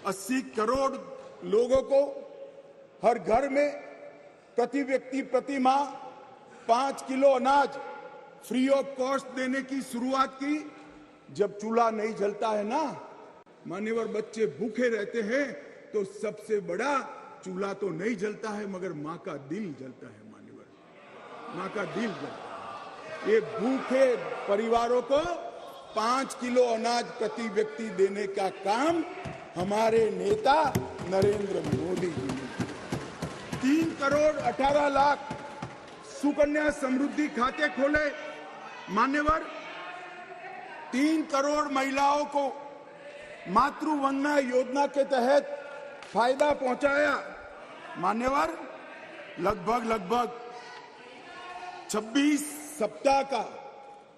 80 करोड़ लोगों को हर घर में प्रति व्यक्ति प्रति माह 5 किलो अनाज फ्री ऑफ कॉस्ट देने की शुरुआत की। जब चूल्हा नहीं जलता है ना, मान्यवर, बच्चे भूखे रहते हैं, तो सबसे बड़ा चूल्हा तो नहीं जलता है मगर माँ का दिल जलता है। मान्यवर, माँ का दिल जलता है। ये भूखे परिवारों को 5 किलो अनाज प्रति व्यक्ति देने का काम हमारे नेता नरेंद्र मोदी जी ने। 3 करोड़ 18 लाख सुकन्या समृद्धि खाते खोले। मान्यवर, 3 करोड़ महिलाओं को मातृ वंदना योजना के तहत फायदा पहुंचाया। मान्यवर, लगभग 26 सप्ताह का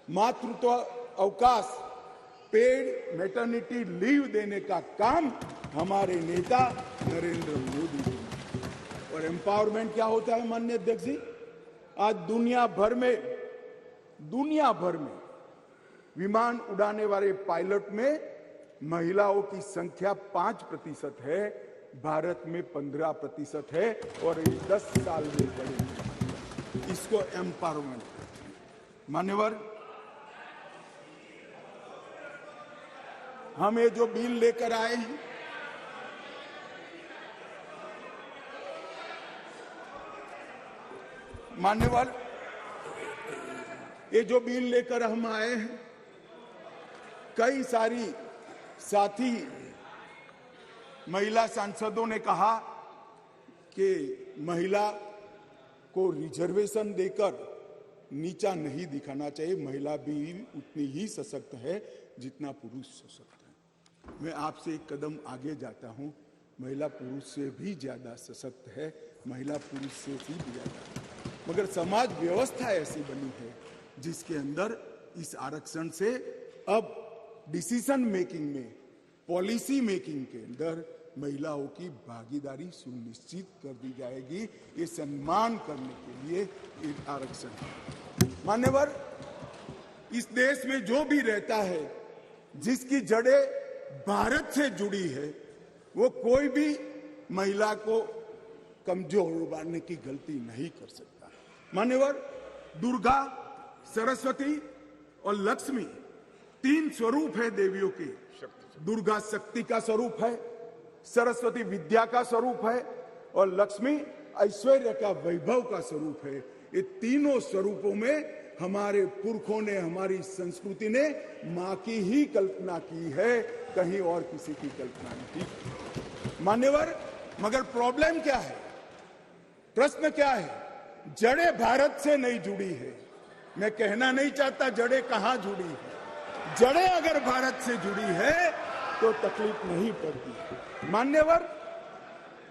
मातृत्व अवकाश, पेड मैटरनिटी लीव देने का काम हमारे नेता नरेंद्र मोदी जी। और एम्पावरमेंट क्या होता है माननीय अध्यक्ष जी? आज दुनिया भर में विमान उड़ाने वाले पायलट में महिलाओं की संख्या 5% है, भारत में 15% है और ये 10 साल में बढ़ेगी। इसको एम्पावरमेंट। मान्यवर, हम ये जो बिल लेकर आए हैं, मान्यवर, ये जो बिल लेकर हम आए हैं, कई सारी साथी महिला सांसदों ने कहा कि महिला को रिजर्वेशन देकर नीचा नहीं दिखाना चाहिए। महिला भी उतनी ही सशक्त है जितना पुरुष सशक्त है। मैं आपसे एक कदम आगे जाता हूं। महिला पुरुष से भी ज्यादा सशक्त है, महिला पुरुष से भी ज्यादा। मगर समाज व्यवस्था ऐसी बनी है जिसके अंदर इस आरक्षण से अब डिसीजन मेकिंग में, पॉलिसी मेकिंग के अंदर महिलाओं की भागीदारी सुनिश्चित कर दी जाएगी। ये सम्मान करने के लिए एक आरक्षण है। मान्यवर, इस देश में जो भी रहता है, जिसकी जड़ें भारत से जुड़ी है, वो कोई भी महिला को कमजोर उबारने की गलती नहीं कर सकता। मान्यवर, दुर्गा, सरस्वती और लक्ष्मी 3 स्वरूप है देवियों के। दुर्गा शक्ति का स्वरूप है, सरस्वती विद्या का स्वरूप है और लक्ष्मी ऐश्वर्य का, वैभव का स्वरूप है। ये तीनों स्वरूपों में हमारे पुरखों ने, हमारी संस्कृति ने मां की ही कल्पना की है, कहीं और किसी की कल्पना नहीं की। मान्यवर, मगर प्रॉब्लम क्या है, प्रश्न क्या है? जड़ें भारत से नहीं जुड़ी है। मैं कहना नहीं चाहता जड़ें कहां जुड़ी है। जड़ें अगर भारत से जुड़ी है तो तकलीफ नहीं पड़ती। मान्यवर,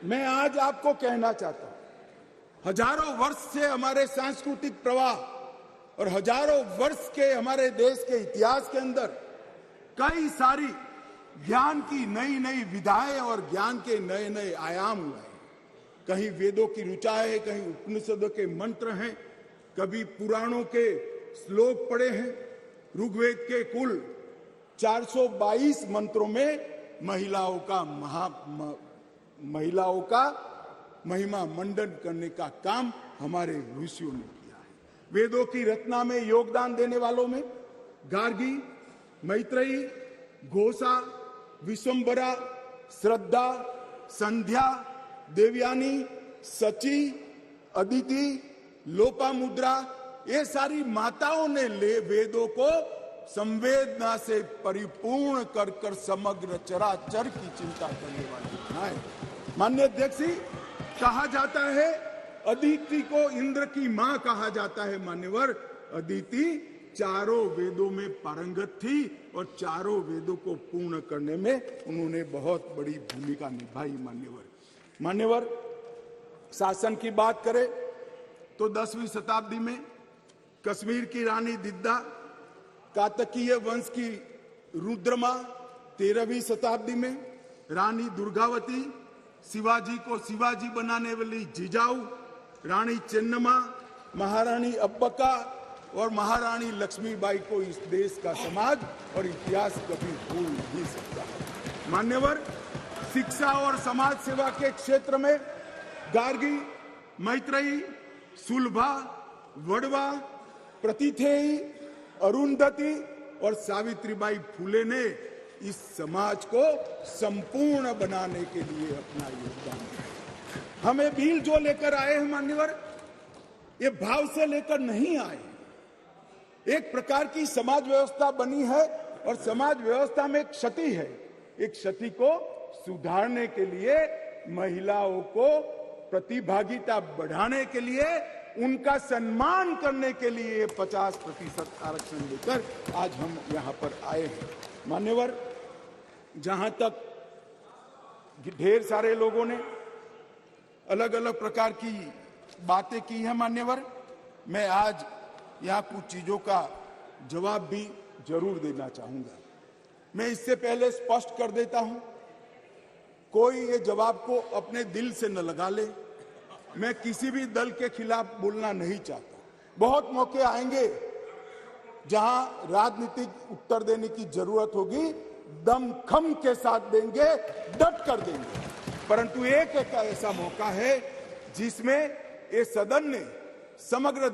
मैं आज आपको कहना चाहता हूं, हजारों वर्ष से हमारे सांस्कृतिक प्रवाह और हजारों वर्ष के हमारे देश के इतिहास के अंदर कई सारी ज्ञान की नई नई विधाएं और ज्ञान के नए नए आयाम हुए। कहीं वेदों की ऋचा है, कहीं उपनिषदों के मंत्र हैं, कभी पुराणों के श्लोक पढ़े हैं। ऋग्वेद के कुल 422 मंत्रों में महिलाओं का महिमा मंडन करने का काम हमारे ऋषियों ने किया है। वेदों की रचना में योगदान देने वालों में गार्गी, मैत्रेयी, घोषा, विश्वम्भरा, श्रद्धा, संध्या, देवयानी, सची, अदिति, लोपामुद्रा, ये सारी माताओं ने वेदों को संवेदना से परिपूर्ण कर कर समग्र चराचर की चिंता करने वाली बनाए। माननीय अध्यक्ष जी, कहा जाता है अदिति को इंद्र की मां कहा जाता है। मान्यवर, अदिति चारों वेदों में पारंगत थी और चारों वेदों को पूर्ण करने में उन्होंने बहुत बड़ी भूमिका निभाई। मान्यवर, शासन की बात करें तो 10वीं शताब्दी में कश्मीर की रानी दिद्दा, कातकीय वंश की रुद्रमा 13वीं शताब्दी में रानी दुर्गावती, शिवाजी को शिवाजी बनाने वाली जिजाऊ, रानी चेन्नम्मा, महारानी अब्बका और महारानी लक्ष्मीबाई को इस देश का समाज और इतिहास कभी भूल नहीं सकता। मान्यवर, शिक्षा और समाज सेवा के क्षेत्र में गार्गी, मैत्रेयी, सुलभा, वड़वा, प्रतिथेयी, अरुंधति और सावित्रीबाई फुले ने इस समाज को संपूर्ण बनाने के लिए अपना योगदान दिया। हमें बिल जो लेकर आए हैं मान्यवर, ये भाव से लेकर नहीं आए। एक प्रकार की समाज व्यवस्था बनी है और समाज व्यवस्था में एक क्षति है। एक क्षति को सुधारने के लिए, महिलाओं को प्रतिभागिता बढ़ाने के लिए, उनका सम्मान करने के लिए 50% आरक्षण लेकर आज हम यहां पर आए हैं। मान्यवर, जहां तक ढेर सारे लोगों ने अलग अलग प्रकार की बातें की है मान्यवर, मैं आज यहां कुछ चीजों का जवाब भी जरूर देना चाहूंगा। मैं इससे पहले स्पष्ट कर देता हूं, कोई ये जवाब को अपने दिल से न लगा ले। मैं किसी भी दल के खिलाफ बोलना नहीं चाहता। बहुत मौके आएंगे जहां राजनीतिक उत्तर देने की जरूरत होगी, दमखम के साथ देंगे, डट कर देंगे। परंतु एक ऐसा मौका है जिसमें ये सदन ने समग्र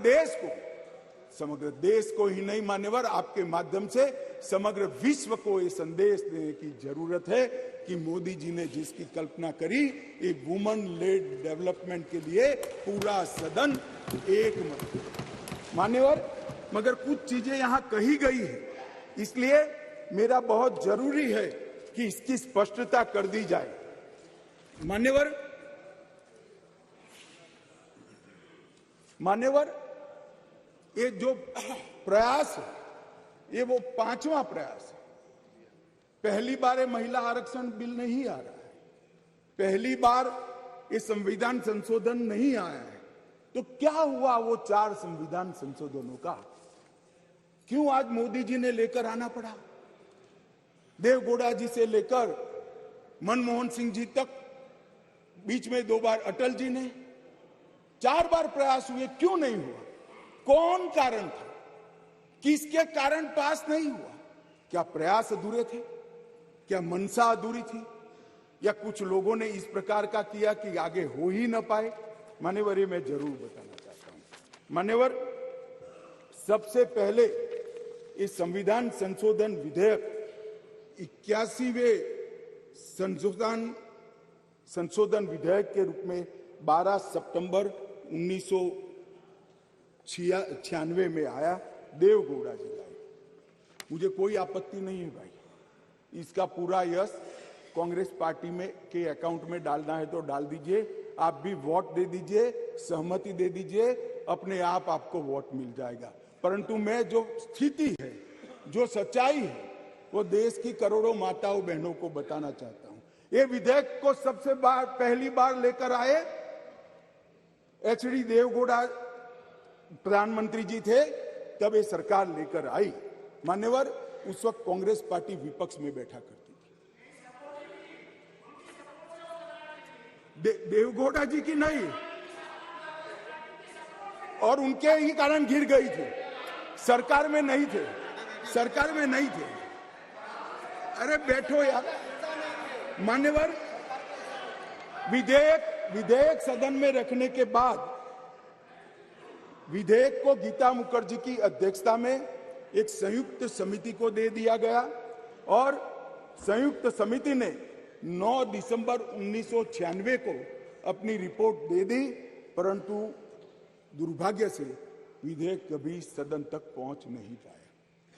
देश को ही नहीं मान्यवर, आपके माध्यम से समग्र विश्व को ये संदेश देने की जरूरत है कि मोदी जी ने जिसकी कल्पना करी, ये वुमन लेड डेवलपमेंट के लिए पूरा सदन एक मत मान्यवर। मगर कुछ चीजें यहां कही गई है, इसलिए मेरा बहुत जरूरी है कि इसकी स्पष्टता कर दी जाए। मान्यवर, ये जो प्रयास है, ये वो 5वां प्रयास है। पहली बार ये महिला आरक्षण बिल नहीं आ रहा है, पहली बार ये संविधान संशोधन नहीं आया है। तो क्या हुआ वो 4 संविधान संशोधनों का? क्यों आज मोदी जी ने लेकर आना पड़ा? देवगौड़ा जी से लेकर मनमोहन सिंह जी तक, बीच में 2 बार अटल जी ने, 4 बार प्रयास हुए, क्यों नहीं हुआ? कौन कारण था? किसके कारण पास नहीं हुआ? क्या प्रयास अधूरे थे? क्या मंशा अधूरी थी? या कुछ लोगों ने इस प्रकार का किया कि आगे हो ही न पाए? मान्यवर, ये मैं जरूर बताना चाहता हूं। मान्यवर, सबसे पहले इस संविधान संशोधन विधेयक 81वें संशोधन विधेयक के रूप में 12 सितंबर 1996 में आया, देवगौड़ा जी लाए। मुझे कोई आपत्ति नहीं है भाई, इसका पूरा यश कांग्रेस पार्टी में के अकाउंट में डालना है तो डाल दीजिए। आप भी वोट दे दीजिए, सहमति दे दीजिए, अपने आप आपको वोट मिल जाएगा। परंतु मैं जो स्थिति है, जो सच्चाई है, वो देश की करोड़ों माताओं बहनों को बताना चाहता हूं। ये विधेयक को सबसे पहली बार लेकर आए एचडी देवगौड़ा प्रधानमंत्री जी थे, तब ये सरकार लेकर आई। मान्यवर, उस वक्त कांग्रेस पार्टी विपक्ष में बैठा करती थी। देवगौड़ा जी की नहीं, और उनके ही कारण गिर गई थी। सरकार में नहीं थे, सरकार में नहीं थे। अरे बैठो यार। मान्यवर, विधेयक सदन में रखने के बाद विधेयक को गीता मुखर्जी की अध्यक्षता में एक संयुक्त समिति को दे दिया गया और संयुक्त समिति ने 9 दिसंबर 1996 को अपनी रिपोर्ट दे दी। परंतु दुर्भाग्य से विधेयक कभी सदन तक पहुंच नहीं पाया।